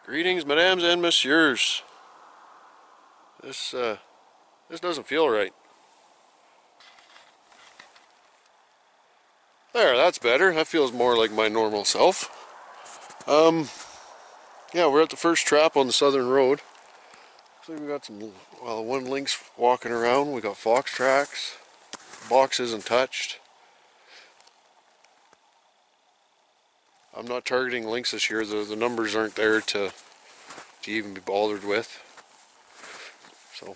Greetings, mesdames and messieurs. This doesn't feel right. There, that's better. That feels more like my normal self. Yeah, we're at the first trap on the southern road. Looks like we got some, well, one lynx walking around. We got fox tracks. Box isn't touched. I'm not targeting lynx this year. The numbers aren't there to even be bothered with. So,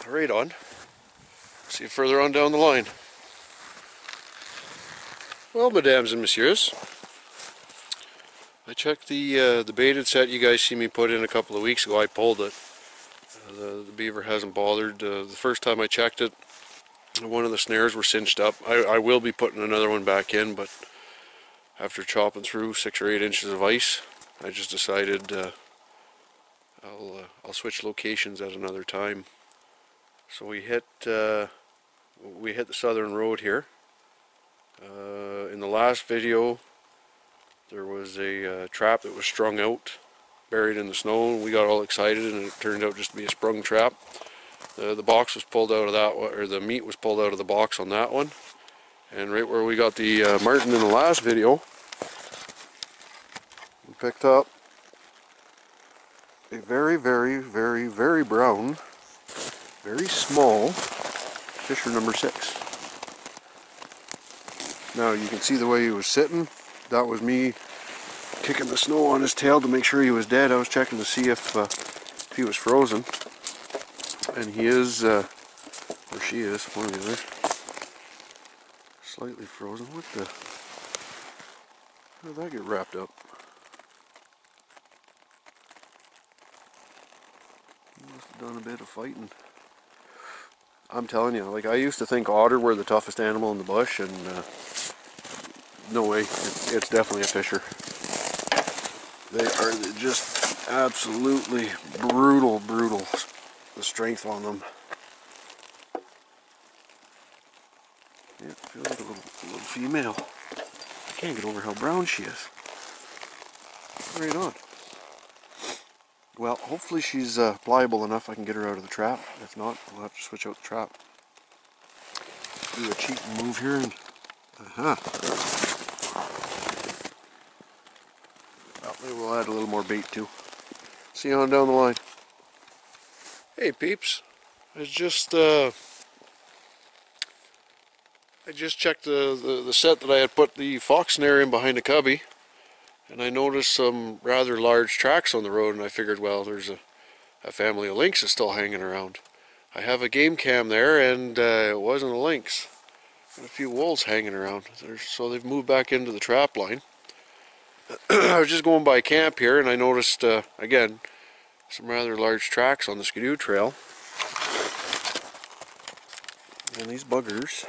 right on. See you further on down the line. Well, mesdames and messieurs, I checked the baited set you guys see me put in a couple of weeks ago. I pulled it. The beaver hasn't bothered. The first time I checked it, one of the snares were cinched up. I will be putting another one back in, but after chopping through 6 or 8 inches of ice, I just decided I'll switch locations at another time. So we hit the southern road here. In the last video, there was a trap that was strung out, buried in the snow, and we got all excited, and it turned out just to be a sprung trap. The box was pulled out of that one, or the meat was pulled out of the box on that one. And right where we got the marten in the last video, we picked up a very, very, very, very brown, very small fisher number 6. Now you can see the way he was sitting. That was me kicking the snow on his tail to make sure he was dead. I was checking to see if he was frozen. And he is, or she is, one or the other. Slightly frozen. What the? How did that get wrapped up? He must have done a bit of fighting. I'm telling you, like, I used to think otter were the toughest animal in the bush, and no way, it's definitely a fisher. They are just absolutely brutal, the strength on them. Yeah, it feels like a little female. I can't get over how brown she is. Right on. Well, hopefully she's pliable enough I can get her out of the trap. If not, we'll have to switch out the trap. Do a cheap move here and... Well, maybe we'll add a little more bait too. See you on down the line. Hey peeps, I just checked the set that I had put the fox snare in behind the cubby, and I noticed some rather large tracks on the road, and I figured, well, there's a family of lynx is still hanging around. I have a game cam there, and it wasn't a lynx. Got a few wolves hanging around, so they've moved back into the trap line. I was just going by camp here, and I noticed, again, some rather large tracks on the Skidoo trail. And these buggers,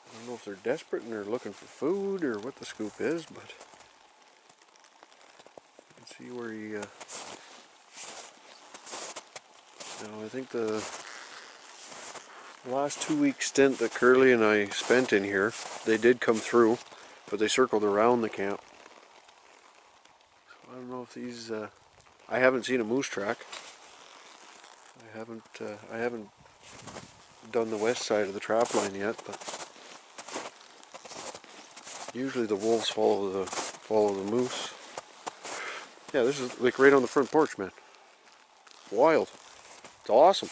I don't know if they're desperate and they're looking for food or what the scoop is, but you can see where he, now I think the last 2-week stint that Curly and I spent in here, they did come through, but they circled around the camp. So I don't know if these, I haven't seen a moose track. I haven't done the west side of the trap line yet, but usually the wolves follow the moose. Yeah, this is like right on the front porch, man. Wild. It's awesome.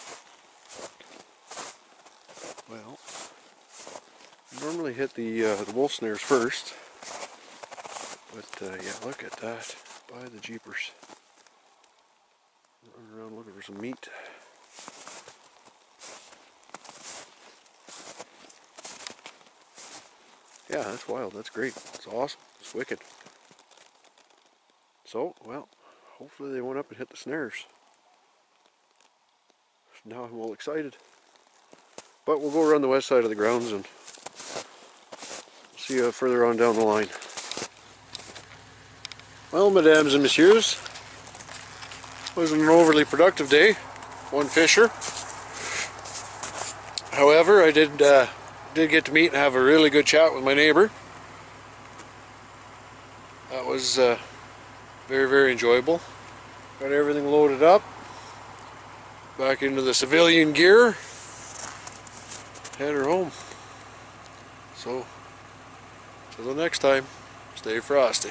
Well, normally hit the wolf snares first, but yeah, look at that. By the jeepers. Running around looking for some meat. Yeah, that's wild. That's great. It's awesome. It's wicked. So, well, hopefully they went up and hit the snares. Now I'm all excited. But we'll go around the west side of the grounds and see you further on down the line. Well, mesdames and messieurs, wasn't an overly productive day. One fisher. However, I did get to meet and have a really good chat with my neighbor. That was Very, very enjoyable. Got everything loaded up. Back into the civilian gear. Head her home. So, till the next time, stay frosty.